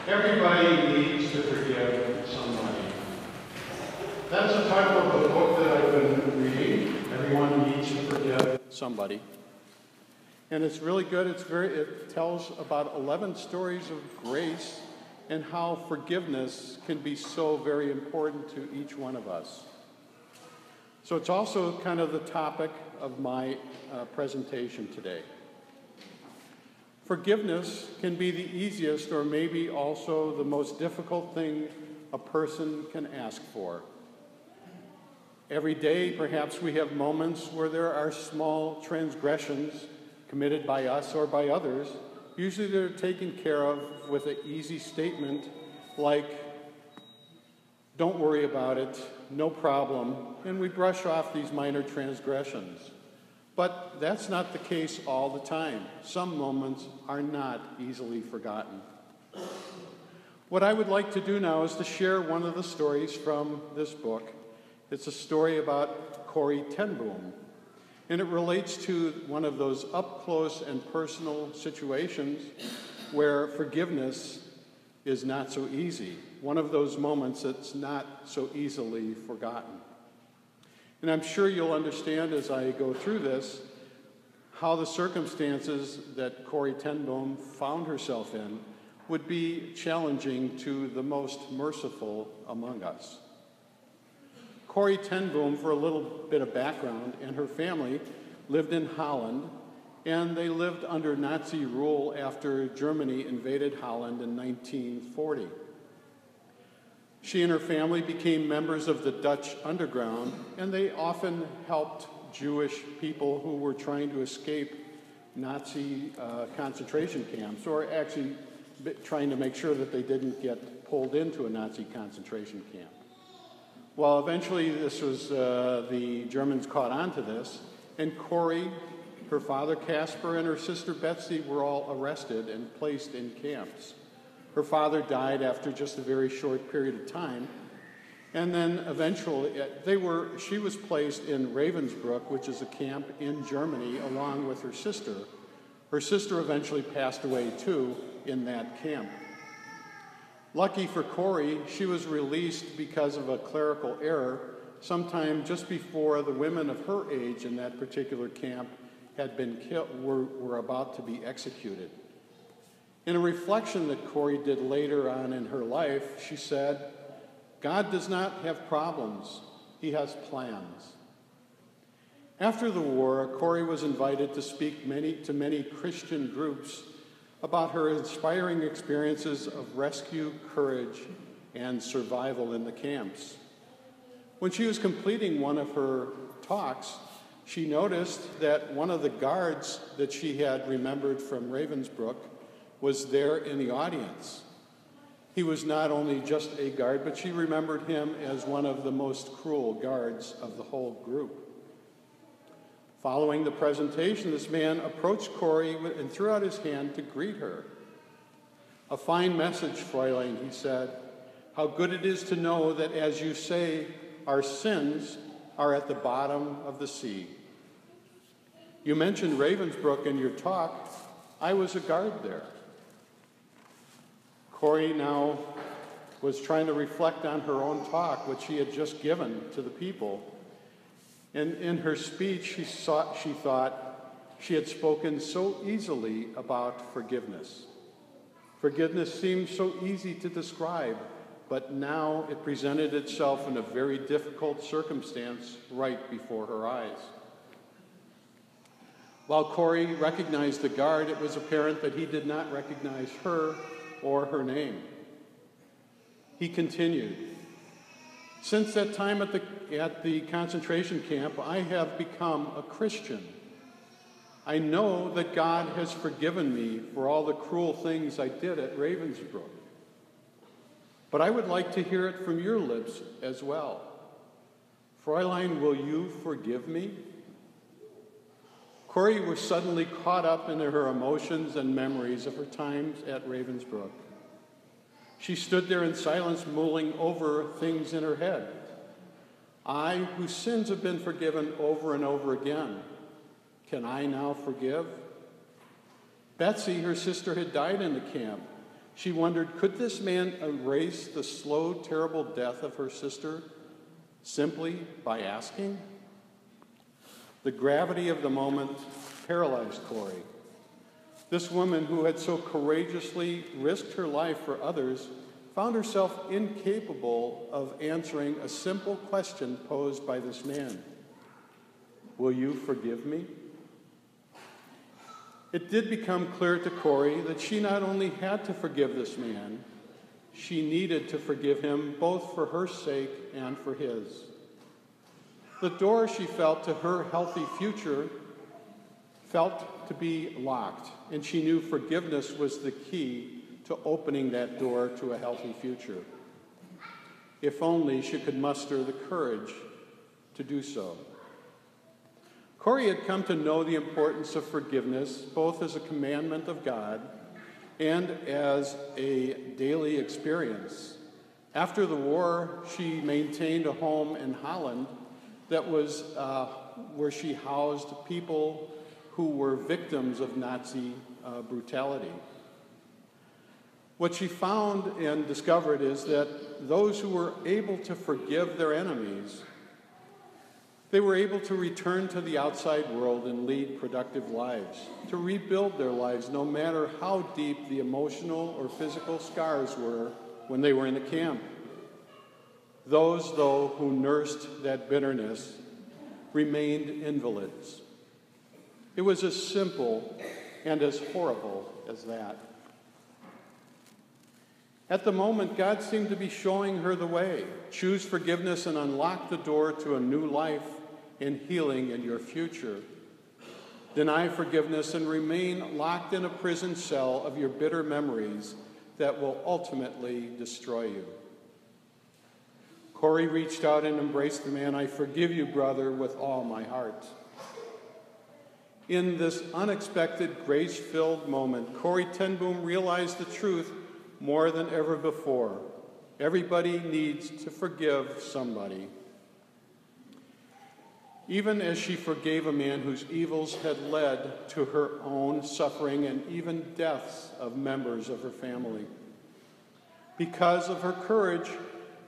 Everybody needs to forgive somebody. That's the title of the book that I've been reading. Everyone needs to forgive somebody. And it's really good. It tells about 11 stories of grace and how forgiveness can be so very important to each one of us. So it's also kind of the topic of my presentation today. Forgiveness can be the easiest or maybe also the most difficult thing a person can ask for. Every day, perhaps we have moments where there are small transgressions committed by us or by others. Usually they're taken care of with an easy statement like, "Don't worry about it, no problem," and we brush off these minor transgressions. But that's not the case all the time. Some moments are not easily forgotten. What I would like to do now is to share one of the stories from this book. It's a story about Corrie ten Boom, and it relates to one of those up-close and personal situations where forgiveness is not so easy, one of those moments that's not so easily forgotten. And I'm sure you'll understand as I go through this how the circumstances that Corrie ten Boom found herself in would be challenging to the most merciful among us. Corrie ten Boom, for a little bit of background, and her family lived in Holland, and they lived under Nazi rule after Germany invaded Holland in 1940. She and her family became members of the Dutch underground, and they often helped Jewish people who were trying to escape Nazi concentration camps, or actually trying to make sure that they didn't get pulled into a Nazi concentration camp. Well, eventually the Germans caught on to this, and Corrie, her father Casper, and her sister Betsy were all arrested and placed in camps. Her father died after just a very short period of time, and then eventually she was placed in Ravensbrück, which is a camp in Germany, along with her sister. Her sister eventually passed away too in that camp. Lucky for Corrie, she was released because of a clerical error sometime just before the women of her age in that particular camp had been killed, were about to be executed. In a reflection that Corrie did later on in her life, she said, "God does not have problems, he has plans." After the war, Corrie was invited to speak to many Christian groups about her inspiring experiences of rescue, courage, and survival in the camps. When she was completing one of her talks, she noticed that one of the guards that she had remembered from Ravensbrück was there in the audience. He was not only just a guard, but she remembered him as one of the most cruel guards of the whole group. Following the presentation, this man approached Corrie and threw out his hand to greet her. "A fine message, Fräulein," he said. "How good it is to know that, as you say, our sins are at the bottom of the sea. You mentioned Ravensbrück in your talk. I was a guard there." Corrie now was trying to reflect on her own talk, which she had just given to the people. And in her speech, she thought she had spoken so easily about forgiveness. Forgiveness seemed so easy to describe, but now it presented itself in a very difficult circumstance right before her eyes. While Corrie recognized the guard, it was apparent that he did not recognize her or her name. He continued, "Since that time at the concentration camp, I have become a Christian. I know that God has forgiven me for all the cruel things I did at Ravensbrück. But I would like to hear it from your lips as well. Fräulein, will you forgive me?" Corrie was suddenly caught up in her emotions and memories of her times at Ravensbrück. She stood there in silence, mulling over things in her head. "I, whose sins have been forgiven over and over again, can I now forgive?" Betsy, her sister, had died in the camp. She wondered, could this man erase the slow, terrible death of her sister simply by asking? The gravity of the moment paralyzed Corey. This woman who had so courageously risked her life for others found herself incapable of answering a simple question posed by this man. Will you forgive me? It did become clear to Corey that she not only had to forgive this man, she needed to forgive him both for her sake and for his. The door she felt to her healthy future felt to be locked, and she knew forgiveness was the key to opening that door to a healthy future. If only she could muster the courage to do so. Corey had come to know the importance of forgiveness, both as a commandment of God and as a daily experience. After the war, she maintained a home in Holland that was where she housed people who were victims of Nazi brutality. What she found and discovered is that those who were able to forgive their enemies, they were able to return to the outside world and lead productive lives, to rebuild their lives no matter how deep the emotional or physical scars were when they were in the camp. Those, though, who nursed that bitterness remained invalids. It was as simple and as horrible as that. At the moment, God seemed to be showing her the way. Choose forgiveness and unlock the door to a new life and healing in your future. Deny forgiveness and remain locked in a prison cell of your bitter memories that will ultimately destroy you. Corey reached out and embraced the man. I forgive you, brother, with all my heart. In this unexpected, grace-filled moment, Corey ten Boom realized the truth more than ever before. Everybody needs to forgive somebody. Even as she forgave a man whose evils had led to her own suffering and even deaths of members of her family. Because of her courage,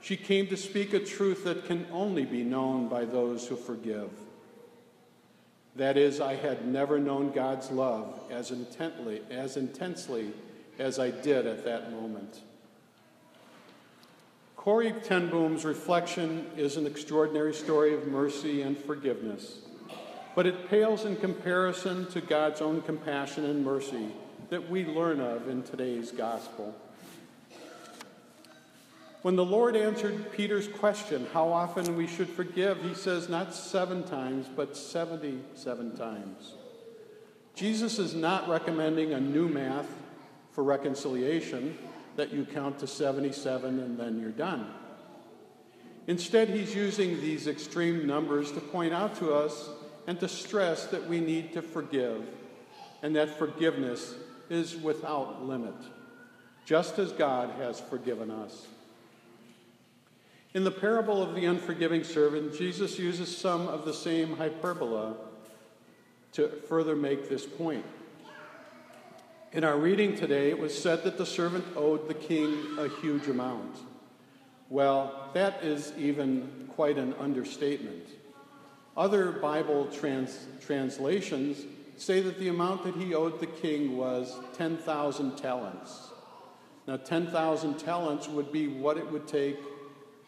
she came to speak a truth that can only be known by those who forgive. That is, I had never known God's love as intensely as I did at that moment. Corey ten Boom's reflection is an extraordinary story of mercy and forgiveness, but it pales in comparison to God's own compassion and mercy that we learn of in today's gospel. When the Lord answered Peter's question, how often we should forgive, he says not 7 times, but 77 times. Jesus is not recommending a new math for reconciliation, that you count to 77 and then you're done. Instead, he's using these extreme numbers to point out to us and to stress that we need to forgive, and that forgiveness is without limit, just as God has forgiven us. In the parable of the unforgiving servant, Jesus uses some of the same hyperbola to further make this point. In our reading today, it was said that the servant owed the king a huge amount. Well, that is even quite an understatement. Other Bible translations say that the amount that he owed the king was 10,000 talents. Now, 10,000 talents would be what it would take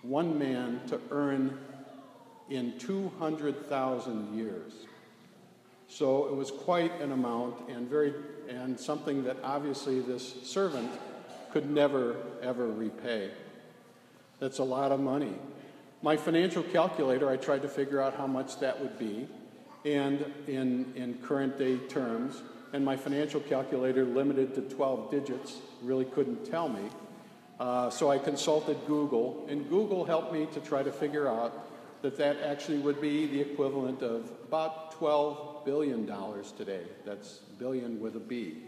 one man to earn in 200,000 years. So it was quite an amount, and something that obviously this servant could never, ever repay. That's a lot of money. My financial calculator, I tried to figure out how much that would be, and in current day terms, and my financial calculator, limited to 12 digits, really couldn't tell me. So I consulted Google, and Google helped me to try to figure out that actually would be the equivalent of about $12 billion today. That's billion with a B.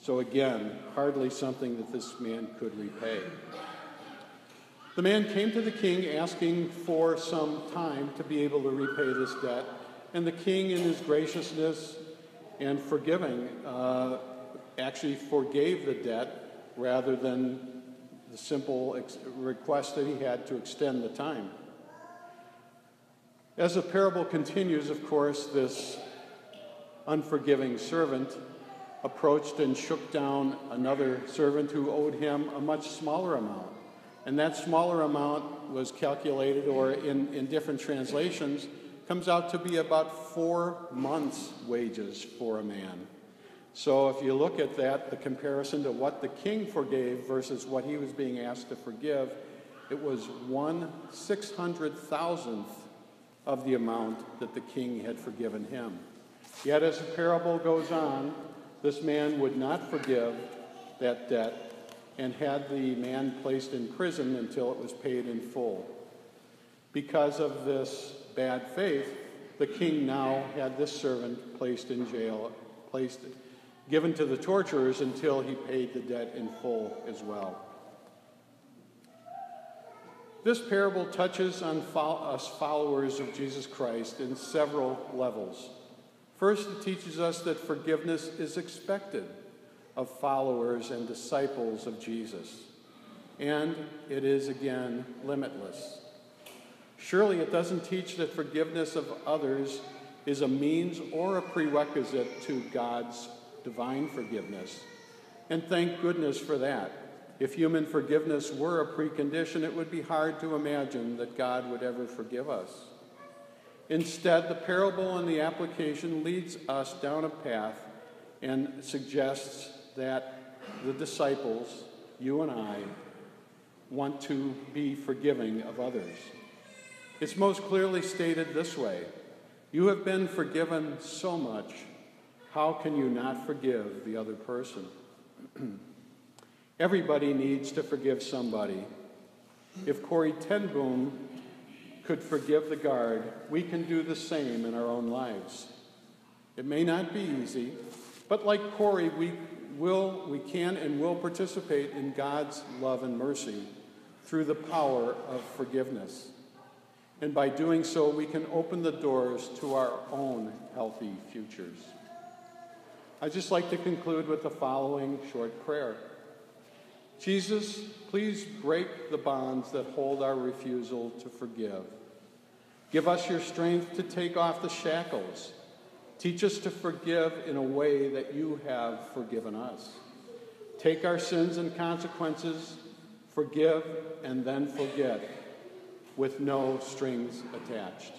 So again, hardly something that this man could repay. The man came to the king asking for some time to be able to repay this debt, and the king, in his graciousness and forgiving, actually forgave the debt rather than the simple request that he had to extend the time. As the parable continues, of course, this unforgiving servant approached and shook down another servant who owed him a much smaller amount. And that smaller amount was calculated, or in different translations, comes out to be about 4 months' wages for a man. So if you look at that, the comparison to what the king forgave versus what he was being asked to forgive, it was 1/600,000th of the amount that the king had forgiven him. Yet as the parable goes on, this man would not forgive that debt and had the man placed in prison until it was paid in full. Because of this bad faith, the king now had this servant placed in jail, given to the torturers until he paid the debt in full as well. This parable touches on us followers of Jesus Christ in several levels. First, it teaches us that forgiveness is expected of followers and disciples of Jesus, and it is, again, limitless. Surely it doesn't teach that forgiveness of others is a means or a prerequisite to God's divine forgiveness. And thank goodness for that. If human forgiveness were a precondition, it would be hard to imagine that God would ever forgive us. Instead, the parable and the application leads us down a path and suggests that the disciples, you and I, want to be forgiving of others. It's most clearly stated this way: you have been forgiven so much, how can you not forgive the other person? Everybody needs to forgive somebody. If Corrie ten Boom could forgive the guard, we can do the same in our own lives. It may not be easy, but like Corrie, we can and will participate in God's love and mercy through the power of forgiveness. And by doing so, we can open the doors to our own healthy futures. I'd just like to conclude with the following short prayer. Jesus, please break the bonds that hold our refusal to forgive. Give us your strength to take off the shackles. Teach us to forgive in a way that you have forgiven us. Take our sins and consequences, forgive, and then forget, with no strings attached.